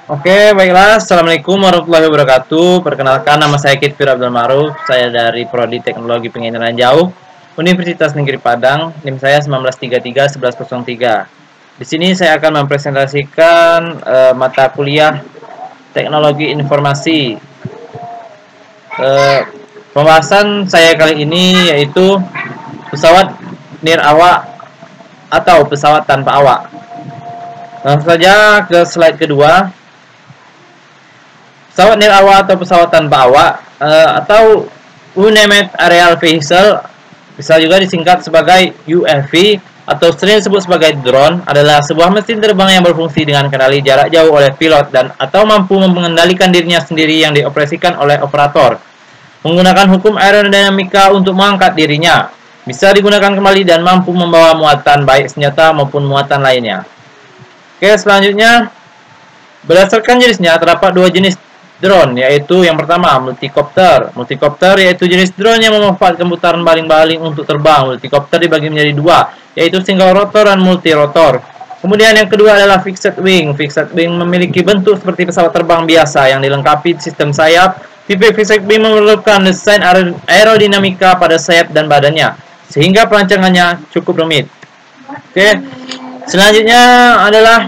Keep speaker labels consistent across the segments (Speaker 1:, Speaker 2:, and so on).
Speaker 1: Oke, baiklah. Assalamualaikum warahmatullahi wabarakatuh. Perkenalkan, nama saya Kitfir Abdul Maruf. Saya dari Prodi Teknologi Penginderaan Jauh, Universitas Negeri Padang. NIM saya 1933 1103. Di sini saya akan mempresentasikan mata kuliah Teknologi Informasi. Pembahasan saya kali ini yaitu pesawat nirAWA atau pesawat tanpa awak. Langsung saja ke slide kedua. Pesawat nirAWA atau pesawat tanpa awak atau Unmanned Aerial Vehicle, bisa juga disingkat sebagai UAV atau sering disebut sebagai drone, adalah sebuah mesin terbang yang berfungsi dengan kendali jarak jauh oleh pilot dan atau mampu mengendalikan dirinya sendiri yang dioperasikan oleh operator menggunakan hukum aerodinamika untuk mengangkat dirinya. Bisa digunakan kembali dan mampu membawa muatan baik senjata maupun muatan lainnya. Oke, selanjutnya berdasarkan jenisnya terdapat dua jenis drone, yaitu yang pertama multicopter. Multicopter yaitu jenis drone yang memanfaatkan putaran baling-baling untuk terbang. Multicopter dibagi menjadi dua, yaitu single rotor dan multi rotor. Kemudian yang kedua adalah fixed wing. Fixed wing memiliki bentuk seperti pesawat terbang biasa yang dilengkapi sistem sayap. Tipe fixed wing memerlukan desain aerodinamika pada sayap dan badannya, sehingga perancangannya cukup rumit. Oke, selanjutnya adalah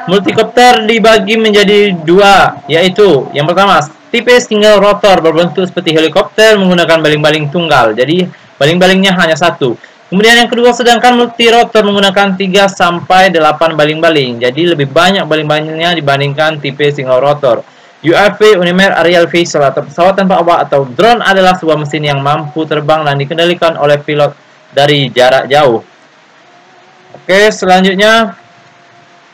Speaker 1: multicopter dibagi menjadi dua, yaitu yang pertama tipe single rotor berbentuk seperti helikopter menggunakan baling-baling tunggal, jadi baling-balingnya hanya satu. Kemudian yang kedua, sedangkan multi rotor menggunakan 3-8 baling-baling, jadi lebih banyak baling-balingnya dibandingkan tipe single rotor. UAV Unmanned Aerial Vehicle atau pesawat tanpa awak atau drone adalah sebuah mesin yang mampu terbang dan dikendalikan oleh pilot dari jarak jauh. Oke, selanjutnya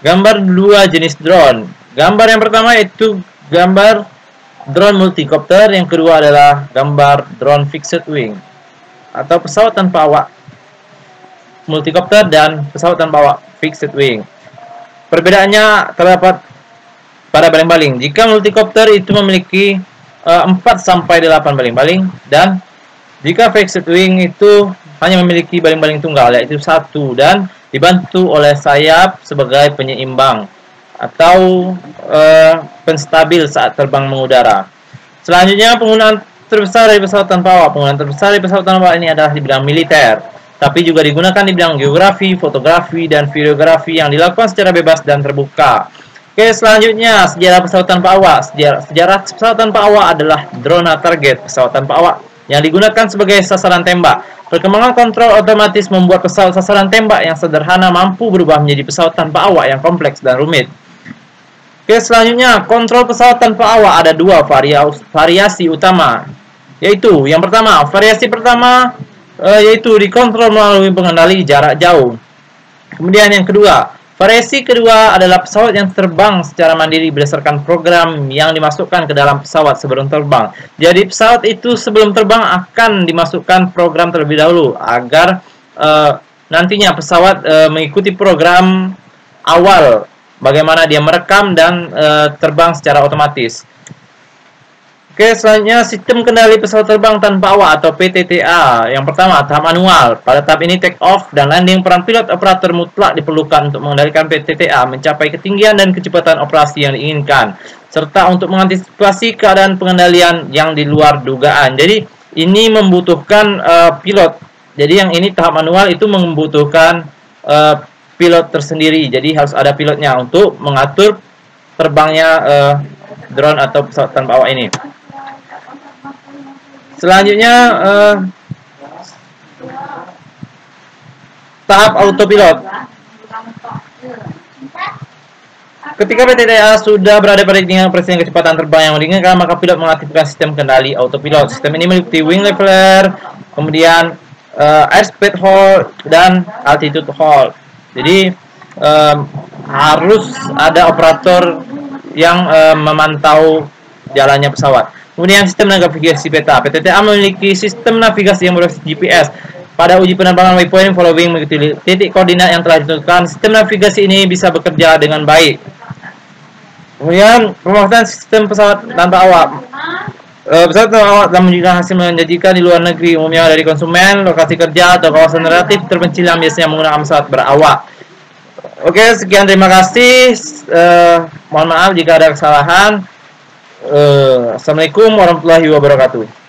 Speaker 1: gambar dua jenis drone. Gambar yang pertama itu gambar drone multicopter, yang kedua adalah gambar drone fixed wing atau pesawat tanpa awak multicopter dan pesawat tanpa awak fixed wing. Perbedaannya terdapat pada baling-baling. Jika multicopter itu memiliki 4-8 baling-baling, dan jika fixed wing itu hanya memiliki baling-baling tunggal, yaitu satu, dan dibantu oleh sayap sebagai penyeimbang atau penstabil saat terbang mengudara. Selanjutnya, penggunaan terbesar dari pesawat tanpa awak. Penggunaan terbesar dari pesawat tanpa awak ini adalah di bidang militer, tapi juga digunakan di bidang geografi, fotografi, dan videografi yang dilakukan secara bebas dan terbuka. Oke, selanjutnya sejarah pesawat tanpa awak. Sejarah pesawat tanpa awak adalah drone target, pesawat tanpa awak yang digunakan sebagai sasaran tembak. Perkembangan kontrol otomatis membuat pesawat sasaran tembak yang sederhana mampu berubah menjadi pesawat tanpa awak yang kompleks dan rumit. Oke, selanjutnya kontrol pesawat tanpa awak ada dua variasi utama, yaitu yang pertama, variasi pertama yaitu dikontrol melalui pengendali jarak jauh. Kemudian yang kedua, variasi kedua adalah pesawat yang terbang secara mandiri berdasarkan program yang dimasukkan ke dalam pesawat sebelum terbang. Jadi pesawat itu sebelum terbang akan dimasukkan program terlebih dahulu agar nantinya pesawat mengikuti program awal bagaimana dia merekam dan terbang secara otomatis. Oke, selanjutnya sistem kendali pesawat terbang tanpa awak atau PTTA. Yang pertama, tahap manual. Pada tahap ini take off dan landing peran pilot operator mutlak diperlukan untuk mengendalikan PTTA mencapai ketinggian dan kecepatan operasi yang diinginkan, serta untuk mengantisipasi keadaan pengendalian yang di luar dugaan. Jadi ini membutuhkan pilot. Jadi yang ini tahap manual itu membutuhkan pilot tersendiri. Jadi harus ada pilotnya untuk mengatur terbangnya drone atau pesawat tanpa awak ini. Selanjutnya tahap autopilot. Ketika PTTA sudah berada pada tingkat presiden kecepatan terbang yang diinginkan, maka pilot mengaktifkan sistem kendali autopilot. Sistem ini meliputi wing leveler, kemudian airspeed hold, dan altitude hold. Jadi harus ada operator yang memantau jalannya pesawat. Kemudian sistem navigasi peta. PTTA memiliki sistem navigasi yang berbasis GPS. Pada uji penerbangan waypoint following mengikuti titik koordinat yang telah ditentukan, sistem navigasi ini bisa bekerja dengan baik. Kemudian pemasangan sistem pesawat tanpa awak. Pesawat tanpa awak telah menunjukkan hasil menjanjikan di luar negeri, umumnya dari konsumen, lokasi kerja, atau kawasan relatif terpencil yang biasanya menggunakan pesawat berawak. Oke, sekian, terima kasih. Mohon maaf jika ada kesalahan. Assalamualaikum warahmatullahi wabarakatuh.